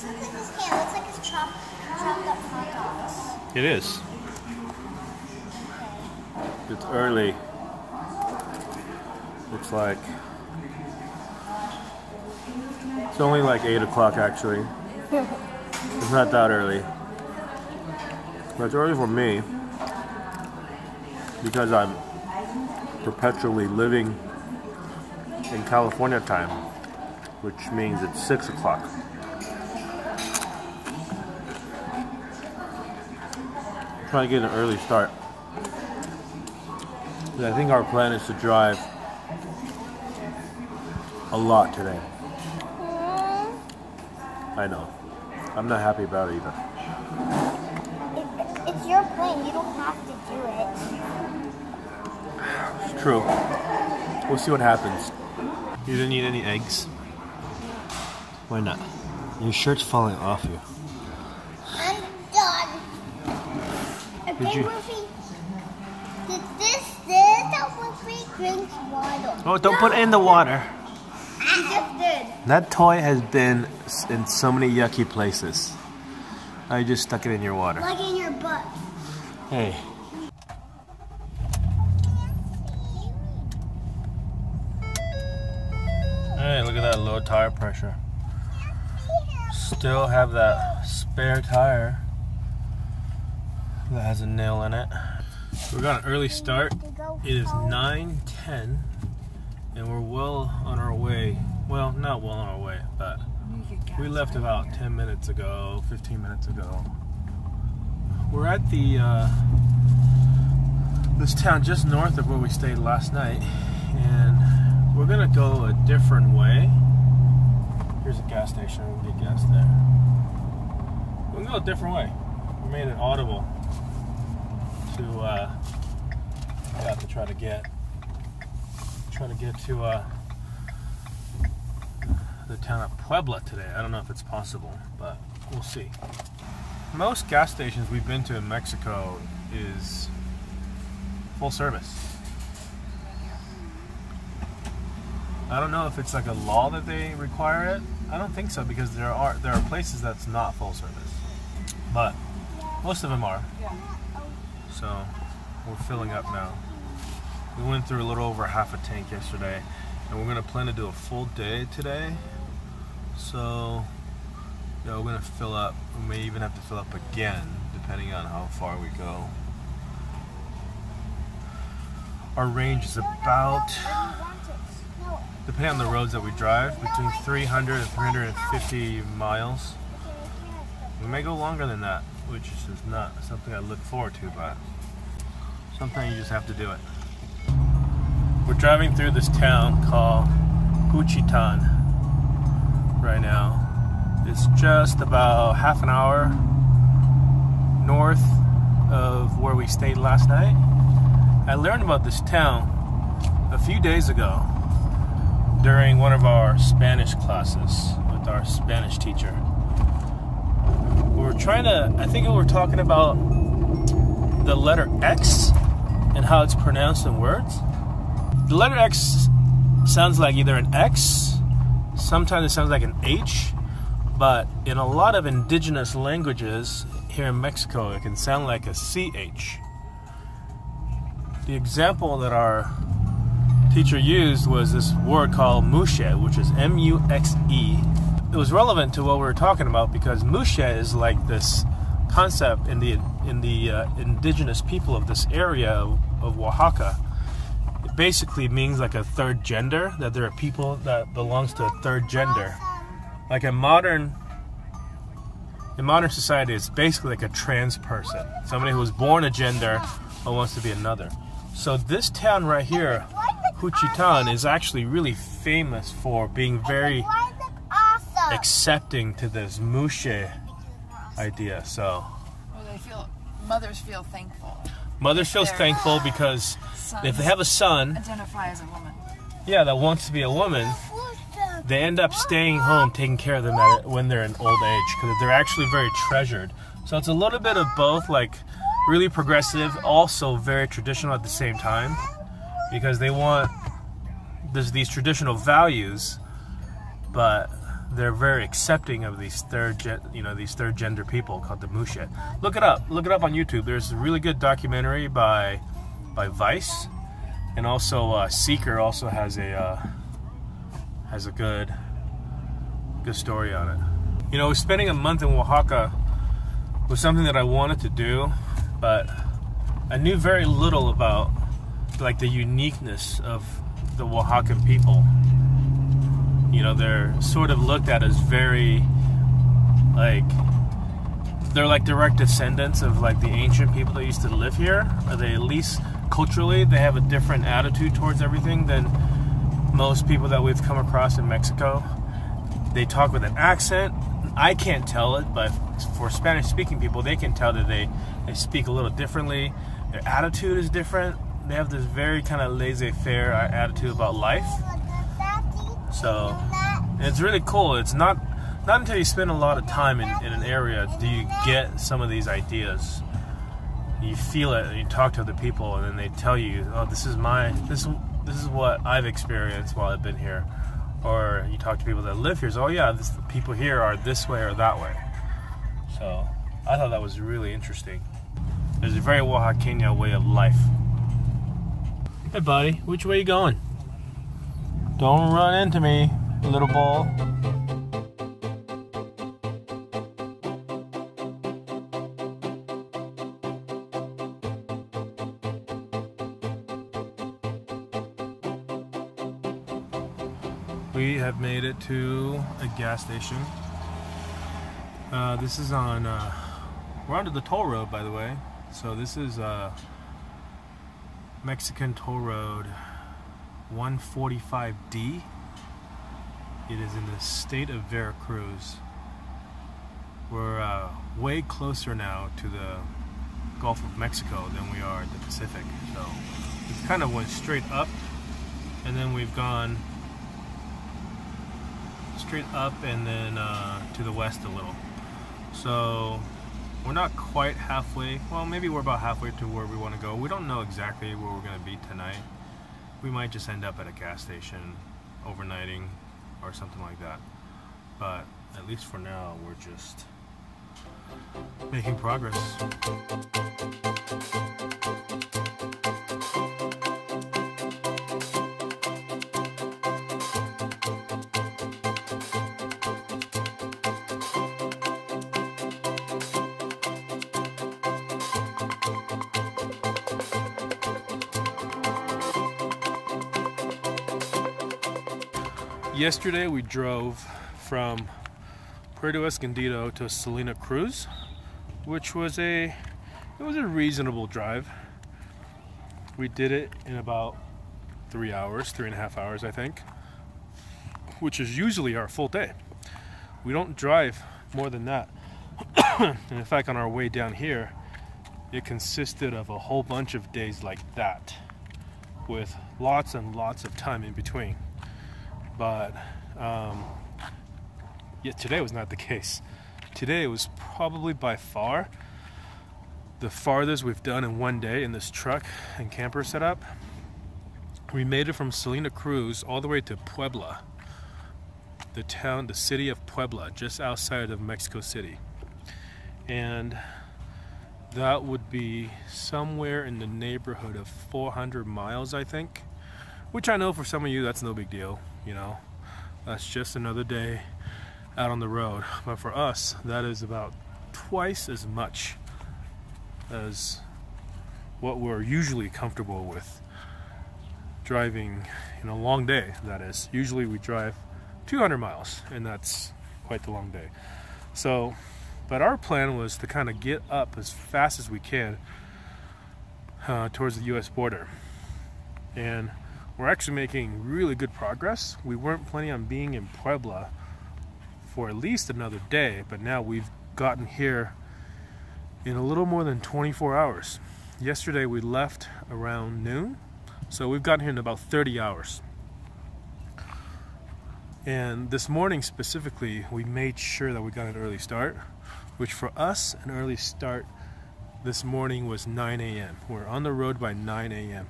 looks like it's chopped up hot dogs. It is. It's early. It's only like 8 o'clock actually. It's not that early. But it's early for me because I'm perpetually living in California time, which means it's 6 o'clock. I'm trying to get an early start. I think our plan is to drive a lot today. I know. I'm not happy about it either. It's your plan. You don't have to do it. It's true. We'll see what happens. You didn't eat any eggs? Why not? Your shirt's falling off you. I'm done. Okay, Wolfie. This help Wolfie drink water. Oh, don't put it in the water. You just did. That toy has been in so many yucky places. I just stuck it in your water. Like in your butt. Hey. Hey, look at that low tire pressure. Still have that spare tire that has a nail in it. We got an early start. It is 9:10 and we're well on our way. Well, not well on our way, but we left about 10 minutes ago, 15 minutes ago. We're at the this town just north of where we stayed last night, and we're gonna go a different way. Here's a gas station. We'll get gas there. We're gonna go a different way. We made it audible to try to get to the town of Puebla today. I don't know if it's possible, but we'll see. Most gas stations we've been to in Mexico is full service. I don't know if it's like a law that they require it. I don't think so, because there are places that's not full service, but most of them are. So we're filling up now. We went through a little over half a tank yesterday, and we're gonna plan to do a full day today. So yeah, we're gonna fill up. We may even have to fill up again, depending on how far we go. Our range is about, depending on the roads that we drive, between 300 and 350 miles. We may go longer than that, which is just not something I look forward to, but sometimes you just have to do it. We're driving through this town called Juchitán right now. It's just about half an hour north of where we stayed last night. I learned about this town a few days ago during one of our Spanish classes with our Spanish teacher. I think we were talking about the letter X and how it's pronounced in words. The letter X sounds like either an X, sometimes it sounds like an H, but in a lot of indigenous languages here in Mexico, it can sound like a CH. The example that our teacher used was this word called muxe, which is M-U-X-E. It was relevant to what we were talking about because muxe is like this concept in the indigenous people of this area of Oaxaca. It basically means like a third gender, that there are people that belongs to a third gender. Like in modern society, it's basically like a trans person, somebody who was born a gender but wants to be another. So this town right here, Juchitán, is actually really famous for being very accepting to this muxe idea. So mothers feel thankful. Mothers feel thankful because if they have a son, identify as a woman. Yeah, that wants to be a woman, they end up staying home, taking care of them when they're in old age, because they're actually very treasured. So it's a little bit of both, like really progressive, also very traditional at the same time, because they want these traditional values, but they're very accepting of these third gender people called the Mushe. Look it up on YouTube. There's a really good documentary by Vice, and also Seeker also has a good story on it. You know, spending a month in Oaxaca was something that I wanted to do, but I knew very little about like the uniqueness of the Oaxacan people. You know, they're sort of looked at as very, like, they're like direct descendants of like the ancient people that used to live here. Or they, at least culturally, they have a different attitude towards everything than most people that we've come across in Mexico. They talk with an accent. I can't tell it, but for Spanish-speaking people, they can tell that they speak a little differently. Their attitude is different. They have this very kind of laissez-faire attitude about life. So it's really cool. It's not until you spend a lot of time in an area do you get some of these ideas. You feel it and you talk to other people, and then they tell you, oh, this is what I've experienced while I've been here. Or you talk to people that live here, so, oh yeah, the people here are this way or that way. So I thought that was really interesting. There's a very Oaxaqueña way of life. Hey buddy, which way you going? Don't run into me, little ball. We have made it to a gas station. This is on, we're onto the toll road, by the way. So this is Mexican toll road 145D. It is in the state of Veracruz. We're way closer now to the Gulf of Mexico than we are the Pacific. So it kind of went straight up, and then we've gone straight up and then to the west a little. So we're not quite halfway. Well, maybe we're about halfway to where we want to go. We don't know exactly where we're going to be tonight. We might just end up at a gas station overnighting or something like that. But at least for now, we're just making progress. Yesterday we drove from Puerto Escondido to Salina Cruz, which was a reasonable drive. We did it in about 3 hours, 3.5 hours, I think, which is usually our full day. We don't drive more than that. And in fact, on our way down here, it consisted of a whole bunch of days like that, with lots and lots of time in between. But yet today was not the case. Today was probably by far the farthest we've done in one day in this truck and camper setup. We made it from Salina Cruz all the way to Puebla, the city of Puebla, just outside of Mexico City. And that would be somewhere in the neighborhood of 400 miles, I think. Which I know for some of you, that's no big deal, you know. That's just another day out on the road. But for us, that is about twice as much as what we're usually comfortable with driving in a long day, that is. Usually we drive 200 miles, and that's quite the long day. So, but our plan was to kind of get up as fast as we can towards the U.S. border. And we're actually making really good progress. We weren't planning on being in Puebla for at least another day, but now we've gotten here in a little more than 24 hours. Yesterday we left around noon, so we've gotten here in about 30 hours. And this morning specifically, we made sure that we got an early start, which for us, an early start this morning was 9 a.m. We're on the road by 9 a.m.,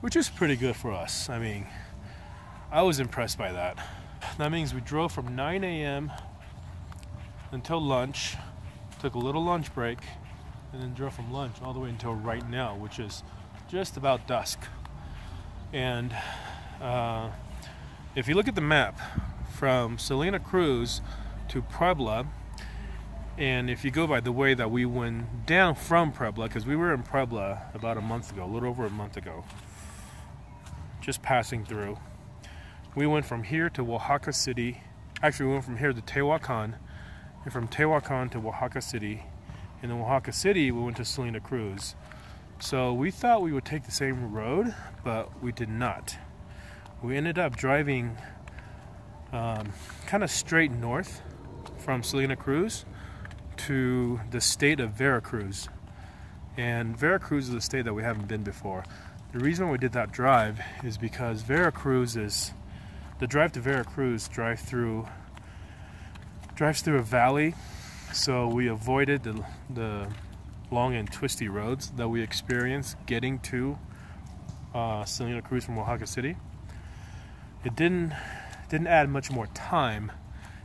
which is pretty good for us. I mean, I was impressed by that. That means we drove from 9 a.m. until lunch, took a little lunch break, and then drove from lunch all the way until right now, which is just about dusk. And if you look at the map from Salina Cruz to Puebla, and if you go by the way that we went down from Puebla, because we were in Puebla about a month ago, a little over a month ago, just passing through. We went from here to Oaxaca City. Actually, we went from here to Tehuacan, and from Tehuacan to Oaxaca City. And in Oaxaca City, we went to Salina Cruz. So we thought we would take the same road, but we did not. We ended up driving kind of straight north from Salina Cruz to the state of Veracruz. And Veracruz is a state that we haven't been before. The reason we did that drive is because Veracruz is, the drive to Veracruz drives through a valley, so we avoided the long and twisty roads that we experienced getting to Salina Cruz from Oaxaca City. It didn't add much more time.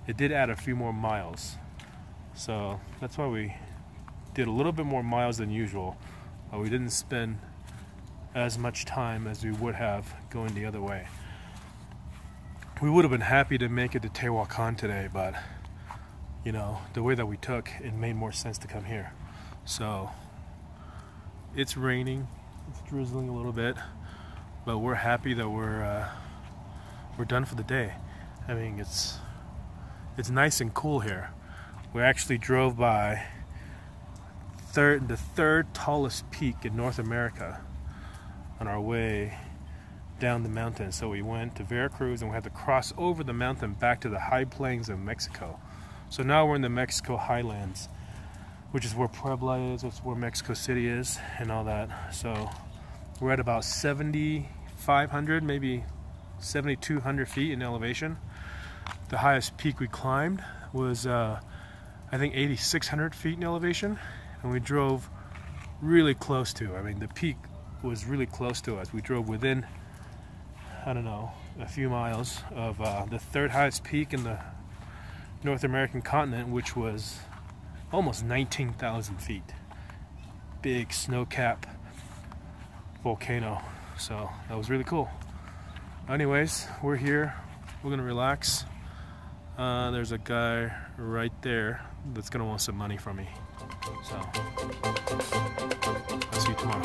It did add a few more miles. So that's why we did a little bit more miles than usual. But we didn't spend as much time as we would have going the other way. We would have been happy to make it to Tehuacan today, but you know, the way that we took, it made more sense to come here. So it's raining, it's drizzling a little bit, but we're happy that we're done for the day. I mean, it's nice and cool here. We actually drove by the third tallest peak in North America on our way down the mountain. So we went to Veracruz and we had to cross over the mountain back to the high plains of Mexico. So now we're in the Mexico highlands, which is where Puebla is, it's where Mexico City is and all that. So we're at about 7,500, maybe 7,200 feet in elevation. The highest peak we climbed was I think 8,600 feet in elevation, and we drove really close to, I mean, the peak was really close to us. We drove within, I don't know, a few miles of the third highest peak in the North American continent, which was almost 19,000 feet. Big snow-capped volcano. So that was really cool. Anyways, we're here. We're gonna relax. There's a guy right there that's gonna want some money from me. So I'll see you tomorrow.